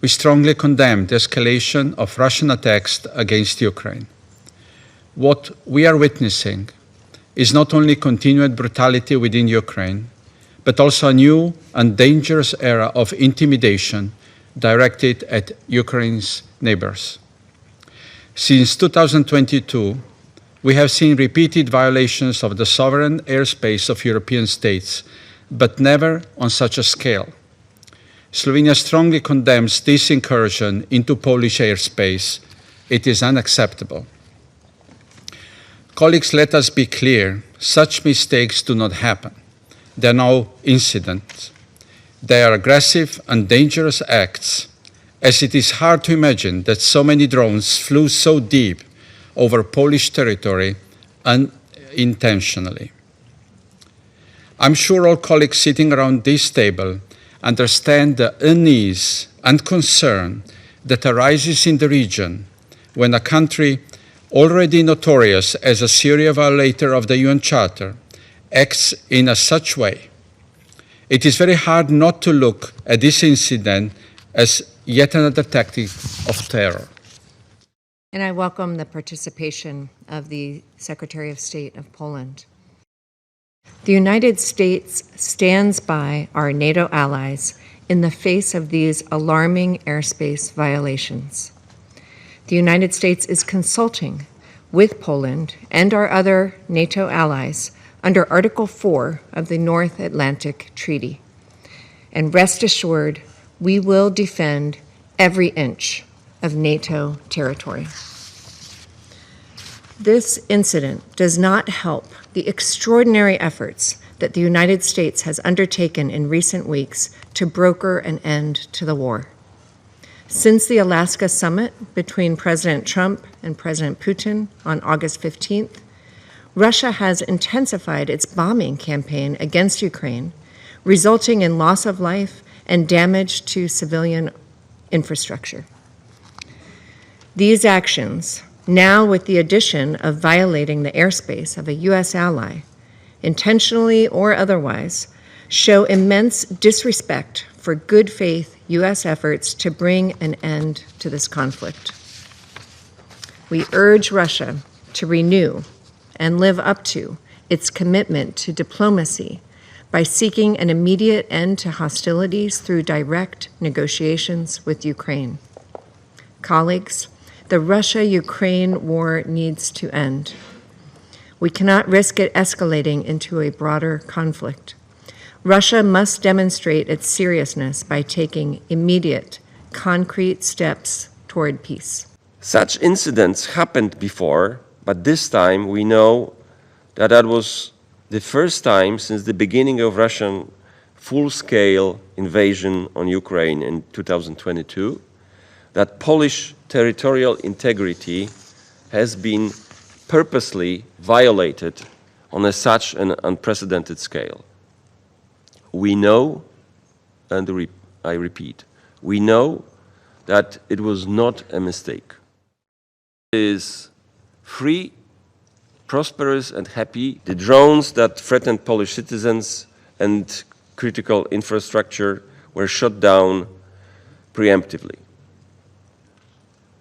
we strongly condemn the escalation of Russian attacks against Ukraine. What we are witnessing is not only continued brutality within Ukraine, but also a new and dangerous era of intimidation directed at Ukraine's neighbors. Since 2022, we have seen repeated violations of the sovereign airspace of European states, but never on such a scale. Slovenia strongly condemns this incursion into Polish airspace. It is unacceptable. Colleagues, let us be clear, such mistakes do not happen. They are no incidents. They are aggressive and dangerous acts, as it is hard to imagine that so many drones flew so deep over Polish territory unintentionally. I'm sure all colleagues sitting around this table understand the unease and concern that arises in the region when a country already notorious as a serious violator of the UN Charter acts in a such way. It is very hard not to look at this incident as yet another tactic of terror. And I welcome the participation of the Secretary of State of Poland. The United States stands by our NATO allies in the face of these alarming airspace violations. The United States is consulting with Poland and our other NATO allies under Article 4 of the North Atlantic Treaty. And rest assured, we will defend every inch of NATO territory. This incident does not help the extraordinary efforts that the United States has undertaken in recent weeks to broker an end to the war. Since the Alaska summit between President Trump and President Putin on August 15th, Russia has intensified its bombing campaign against Ukraine, resulting in loss of life and damage to civilian infrastructure. These actions, now with the addition of violating the airspace of a U.S. ally, intentionally or otherwise, show immense disrespect for good faith U.S. efforts to bring an end to this conflict. We urge Russia to renew and live up to its commitment to diplomacy by seeking an immediate end to hostilities through direct negotiations with Ukraine. Colleagues, the Russia-Ukraine war needs to end. We cannot risk it escalating into a broader conflict. Russia must demonstrate its seriousness by taking immediate, concrete steps toward peace. Such incidents happened before, but this time we know that that was the first time since the beginning of Russian full-scale invasion on Ukraine in 2022 that Polish territorial integrity has been purposely violated on such an unprecedented scale. We know, and I repeat, we know that it was not a mistake. It is free, prosperous and happy. The drones that threatened Polish citizens and critical infrastructure were shot down preemptively.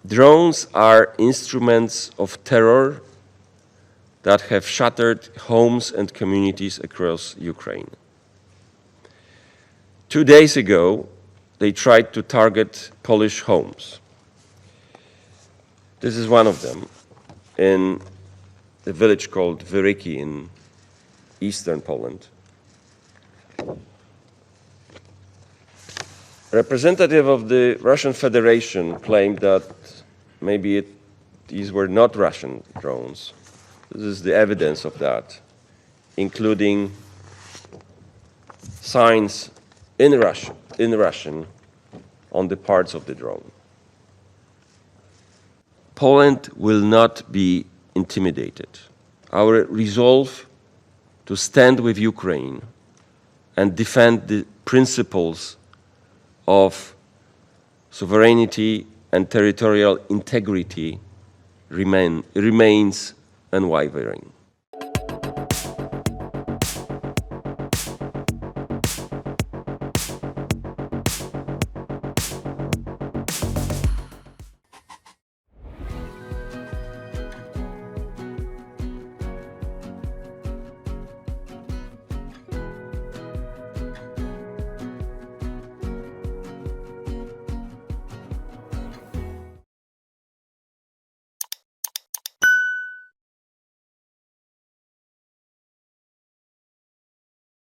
Drones are instruments of terror that have shattered homes and communities across Ukraine. 2 days ago, they tried to target Polish homes. This is one of them in a village called Wyryki in eastern Poland. A representative of the Russian Federation claimed that maybe these were not Russian drones. This is the evidence of that, including signs in Russian on the parts of the drone. Poland will not be intimidated. Our resolve to stand with Ukraine and defend the principles of sovereignty and territorial integrity remains unwavering.